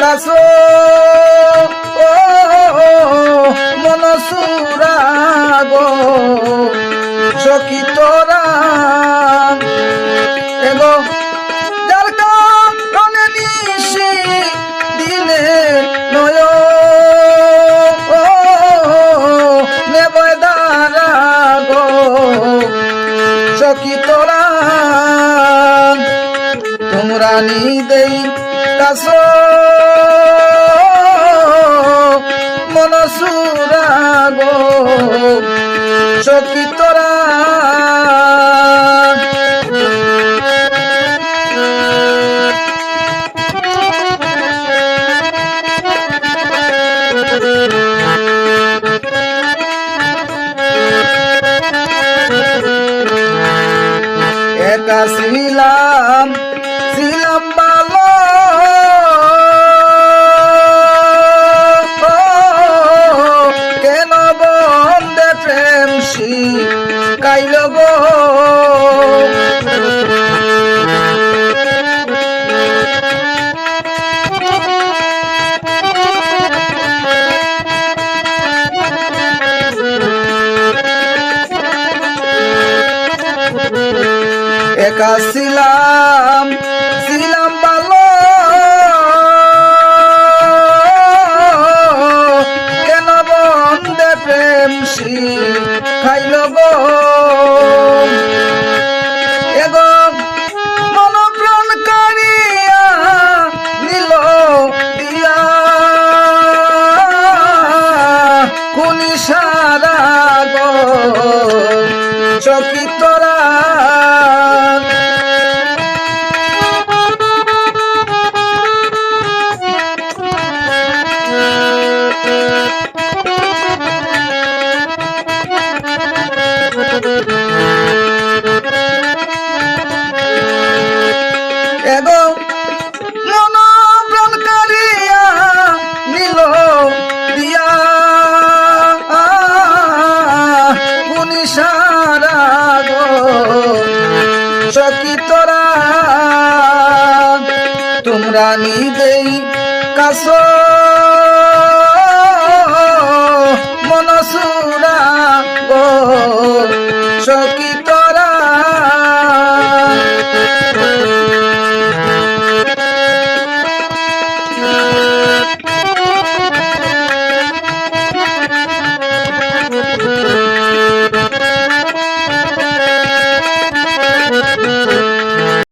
কাছো মনসুরা গো সখী তোরা এগো যার কারণে নিশি দিনে নয় নেবয় দারা গো সখী তোরা তোমরা নি দেই কাছো মনসুরা গো সখী তোরা একা ছিলাম ভালো কেন বন্দে প্রেম শিখাইল গো একা ছিলাম ভালো কেন বন্দে প্রেম শিখাইল গো এগো মন প্রাণ কারিয়া নিল দিয়া খুনি সারা গো সখী তোরা এগো মন প্রাণ কারিয়া নিল দিয়া খুনি সারা গো সখী তোরা তোমরা নি দেই কাছো মনসুরা গো সখী তোরা